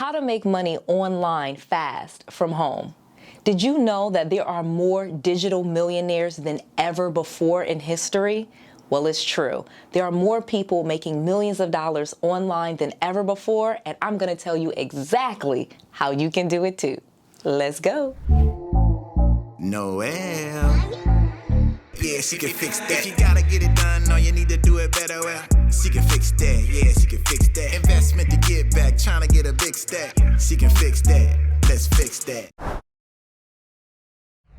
How to make money online fast from home. Did you know that there are more digital millionaires than ever before in history? Well, it's true. There are more people making millions of dollars online than ever before, and I'm going to tell you exactly how you can do it too. Let's go. Noel. Yeah, she can fix that. If you gotta get it done, no, you need to do it better. Well, she can fix that. Yeah, she can fix that. Investment to get back, trying to get a big stack. She can fix that. Let's fix that.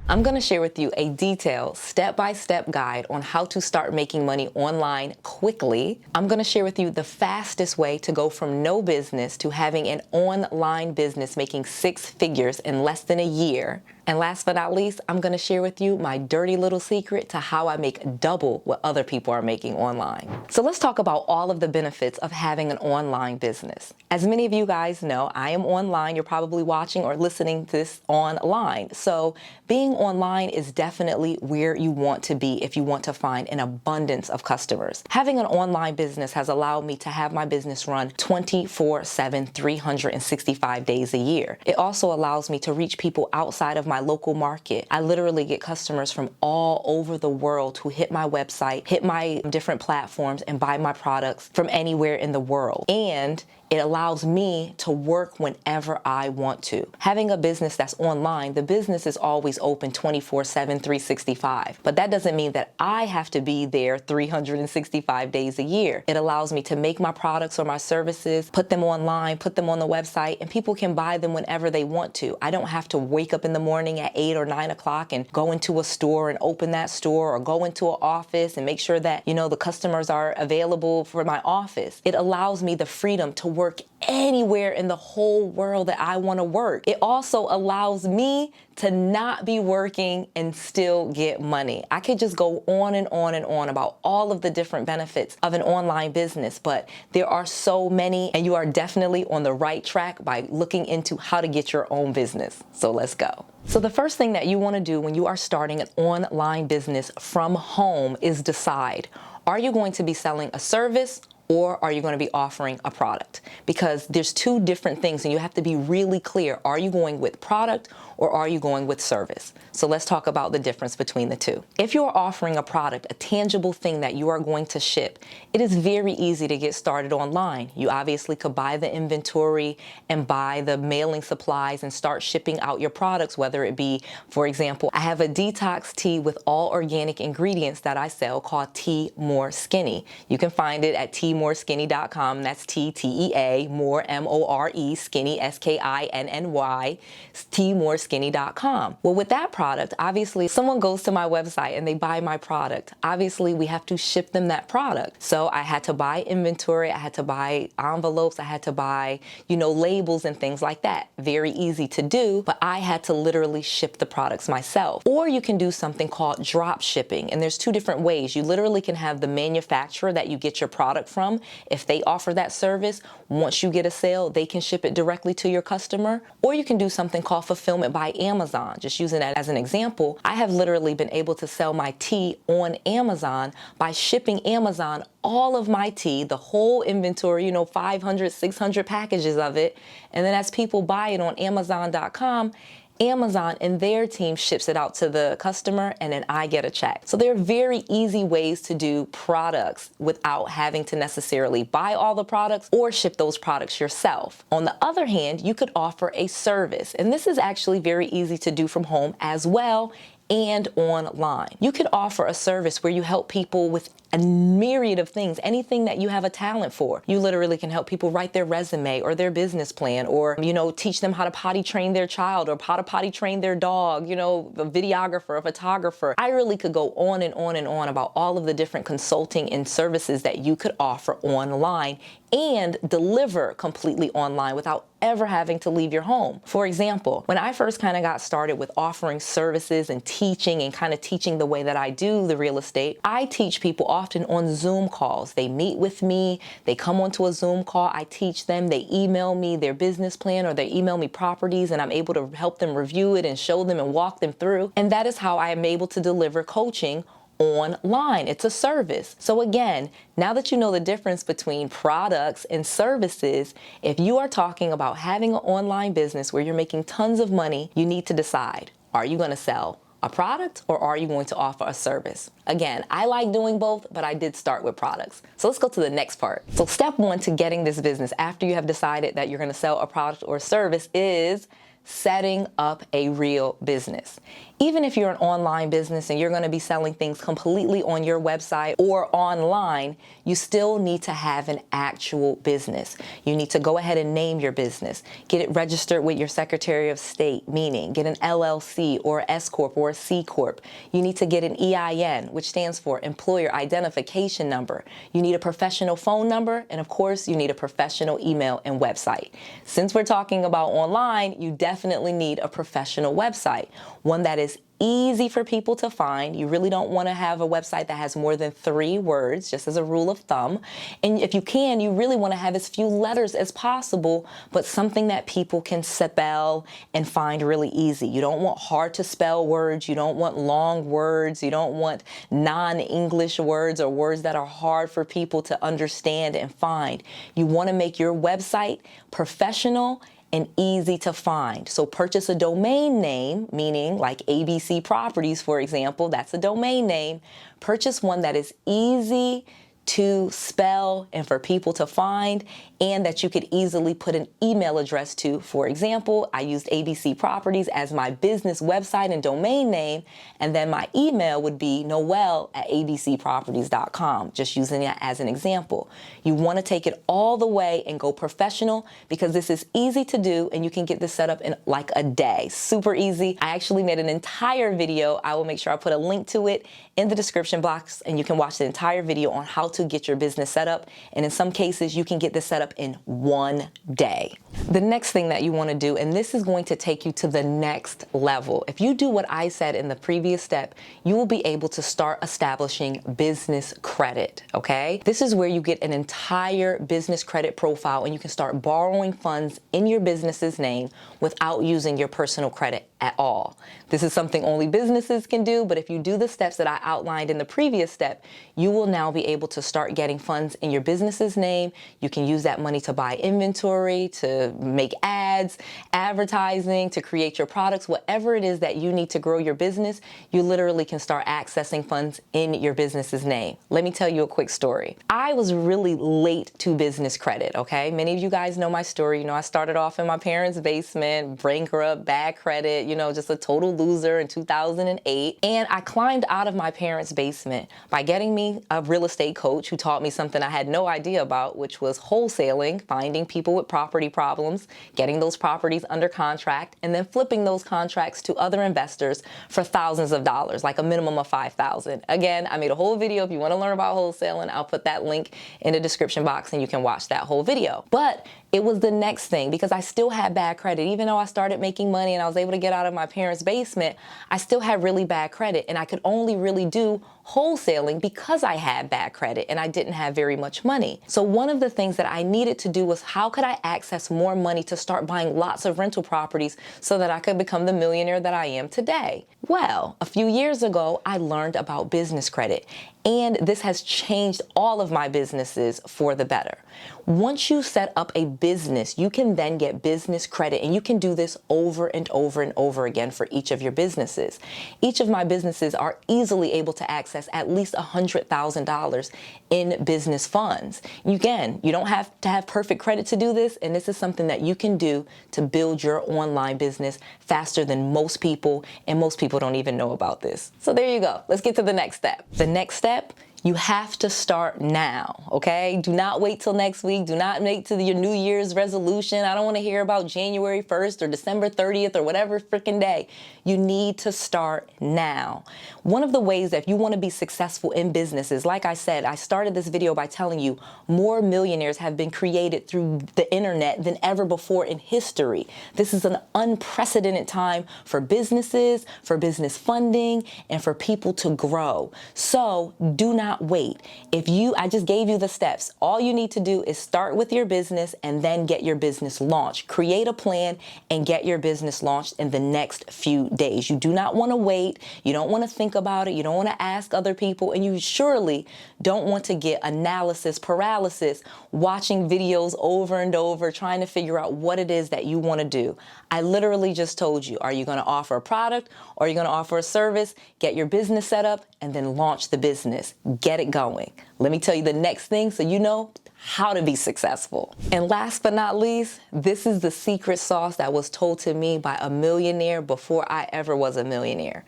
I'm going to share with you a detailed step-by-step guide on how to start making money online quickly. I'm going to share with you the fastest way to go from no business to having an online business making 6 figures in less than a year. And last but not least, I'm going to share with you my dirty little secret to how I make double what other people are making online. So let's talk about all of the benefits of having an online business. As many of you guys know, I am online. You're probably watching or listening to this online. So being online is definitely where you want to be if you want to find an abundance of customers. Having an online business has allowed me to have my business run 24/7, 365 days a year. It also allows me to reach people outside of my local market. I literally get customers from all over the world who hit my website, hit my different platforms, and buy my products from anywhere in the world. And it allows me to work whenever I want to. Having a business that's online, the business is always open 24/7, 365. But that doesn't mean that I have to be there 365 days a year. It allows me to make my products or my services, put them online, put them on the website, and people can buy them whenever they want to. I don't have to wake up in the morning at 8 or 9 o'clock and go into a store and open that store, or go into an office and make sure that, the customers are available for my office. It allows me the freedom to work anywhere in the whole world that I want to work. It also allows me to not be working and still get money. I could just go on and on and on about all of the different benefits of an online business, but there are so many, and you are definitely on the right track by looking into how to get your own business. So let's go. So the first thing that you want to do when you are starting an online business from home is decide, are you going to be selling a service or are you going to be offering a product? Because there's 2 different things and you have to be really clear. Are you going with product or are you going with service? So let's talk about the difference between the 2. If you're offering a product, a tangible thing that you are going to ship, it is very easy to get started online. You obviously could buy the inventory and buy the mailing supplies and start shipping out your products, whether it be, for example, I have a detox tea with all organic ingredients that I sell called 𝗡𝗢𝗇𝗎. You can find it at 𝗡𝗢𝗇𝗎𝗓.com. That's T-T-E-A, more M-O-R-E, skinny, S-K-I-N-N-Y, 𝗡𝗢𝗇𝗎𝗓.com. Well, with that product, obviously, someone goes to my website and they buy my product. Obviously, we have to ship them that product. So I had to buy inventory, I had to buy envelopes, I had to buy, labels and things like that. Very easy to do, but I had to literally ship the products myself. Or you can do something called drop shipping, and there's 2 different ways. You literally can have the manufacturer that you get your product from. If they offer that service, once you get a sale, they can ship it directly to your customer. Or you can do something called fulfillment by Amazon. Just using that as an example, I have literally been able to sell my tea on Amazon by shipping Amazon all of my tea, the whole inventory, 500, 600 packages of it. And then as people buy it on Amazon.com, Amazon and their team ships it out to the customer, and then I get a check. So there are very easy ways to do products without having to necessarily buy all the products or ship those products yourself. On the other hand, you could offer a service, and this is actually very easy to do from home as well and online. You could offer a service where you help people with a myriad of things, anything that you have a talent for. You literally can help people write their resume or their business plan, or, teach them how to potty train their child or how to potty train their dog, a videographer, a photographer. I really could go on and on and on about all of the different consulting and services that you could offer online and deliver completely online without ever having to leave your home. For example, when I first kind of got started with offering services and teaching and kind of teaching the way that I do the real estate, I teach people often on Zoom calls. They meet with me, they come onto a Zoom call, I teach them, they email me their business plan or they email me properties, and I'm able to help them review it and show them and walk them through. And that is how I am able to deliver coaching online. It's a service. So again, now that you know the difference between products and services, if you are talking about having an online business where you're making tons of money, you need to decide, are you going to sell a product or are you going to offer a service? Again, I like doing both, but I did start with products. So let's go to the next part. So step one to getting this business after you have decided that you're going to sell a product or service is setting up a real business. Even if you're an online business and you're going to be selling things completely on your website or online, you still need to have an actual business. You need to go ahead and name your business, get it registered with your Secretary of State, meaning get an LLC or S Corp or a C Corp. You need to get an EIN, which stands for Employer Identification Number. You need a professional phone number, and of course, you need a professional email and website. Since we're talking about online, you definitely need a professional website, one that is easy for people to find. You really don't want to have a website that has more than 3 words, just as a rule of thumb. And if you can, you really want to have as few letters as possible, but something that people can spell and find really easy. You don't want hard to spell words. You don't want long words. You don't want non-English words or words that are hard for people to understand and find. You want to make your website professional and easy to find. So purchase a domain name, meaning like ABC Properties, for example, that's a domain name. Purchase one that is easy to spell and for people to find, and that you could easily put an email address to. For example, I used ABC Properties as my business website and domain name, and then my email would be noel@abcproperties.com, just using it as an example. You want to take it all the way and go professional because this is easy to do and you can get this set up in like a day. Super easy. I actually made an entire video. I will make sure I put a link to it in the description box, and you can watch the entire video on how to get your business set up. And in some cases, you can get this set up in one day. The next thing that you want to do, and this is going to take you to the next level. If you do what I said in the previous step, you will be able to start establishing business credit, okay? This is where you get an entire business credit profile and you can start borrowing funds in your business's name without using your personal credit at all. This is something only businesses can do, but if you do the steps that I outlined in the previous step, you will now be able to start getting funds in your business's name. You can use that money to buy inventory, to make ads, advertising, to create your products, whatever it is that you need to grow your business, you literally can start accessing funds in your business's name. Let me tell you a quick story. I was really late to business credit, okay? Many of you guys know my story. You know, I started off in my parents' basement, bankrupt, bad credit, you know, just a total loser in 2008. And I climbed out of my parents' basement by getting me a real estate coach who taught me something I had no idea about, which was wholesaling, finding people with property problems, getting those properties under contract, and then flipping those contracts to other investors for thousands of dollars, like a minimum of $5,000. Again, I made a whole video. If you want to learn about wholesaling, I'll put that link in the description box and you can watch that whole video. But it was the next thing because I still had bad credit. Even though I started making money and I was able to get out of my parents' basement, I still had really bad credit, and I could only really do wholesaling because I had bad credit and I didn't have very much money. So one of the things that I needed to do was how could I access more money to start buying lots of rental properties so that I could become the millionaire that I am today? Well, a few years ago, I learned about business credit, and this has changed all of my businesses for the better. Once you set up a business, you can then get business credit, and you can do this over and over and over again for each of your businesses. Each of my businesses are easily able to access at least $100,000 in business funds. Again, you don't have to have perfect credit to do this, and this is something that you can do to build your online business faster than most people, and most people don't even know about this. So there you go. Let's get to the next step. The next step, you have to start now, okay? Do not wait till next week. Do not wait till your New Year's resolution. I don't want to hear about January 1st or December 30th or whatever freaking day. You need to start now. One of the ways that if you want to be successful in businesses, like I said, I started this video by telling you more millionaires have been created through the internet than ever before in history. This is an unprecedented time for businesses, for business funding, and for people to grow. So do not not wait. I just gave you the steps. All you need to do is start with your business and then get your business launched. Create a plan and get your business launched in the next few days. You do not want to wait. You don't want to think about it. You don't want to ask other people. And you surely don't want to get analysis paralysis, watching videos over and over, trying to figure out what it is that you want to do. I literally just told you, are you going to offer a product or are you going to offer a service? Get your business set up and then launch the business. Get it going. Let me tell you the next thing so you know how to be successful. And last but not least, this is the secret sauce that was told to me by a millionaire before I ever was a millionaire.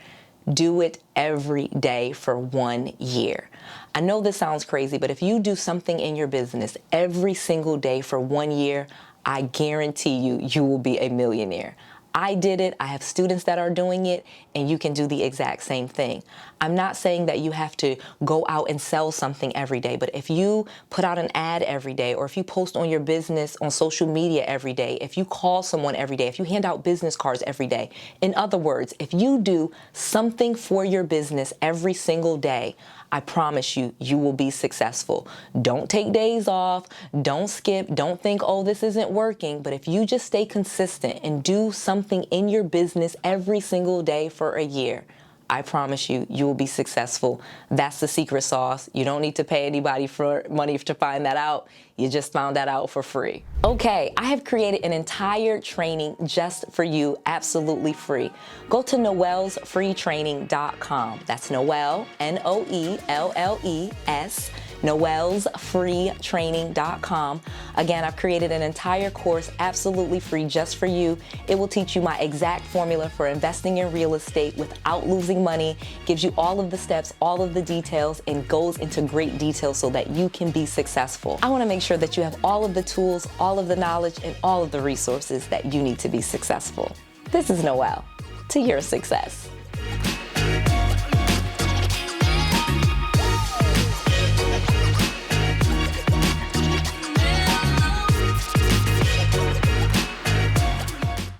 Do it every day for 1 year. I know this sounds crazy, but if you do something in your business every single day for 1 year, I guarantee you will be a millionaire. I did it, I have students that are doing it, and you can do the exact same thing. I'm not saying that you have to go out and sell something every day, but if you put out an ad every day, or if you post on your business on social media every day, if you call someone every day, if you hand out business cards every day, in other words, if you do something for your business every single day, I promise you, you will be successful. Don't take days off, don't skip, don't think, oh, this isn't working. But if you just stay consistent and do something in your business every single day for a year, I promise you, you will be successful. That's the secret sauce. You don't need to pay anybody for money to find that out. You just found that out for free. Okay, I have created an entire training just for you, absolutely free. Go to noellsfreetraining.com. That's Noelle, Noelles, noellsfreetraining.com. Again, I've created an entire course absolutely free just for you. It will teach you my exact formula for investing in real estate without losing money, gives you all of the steps, all of the details, and goes into great detail so that you can be successful. I want to make sure that you have all of the tools, all of the knowledge, and all of the resources that you need to be successful. This is Noelle, to your success.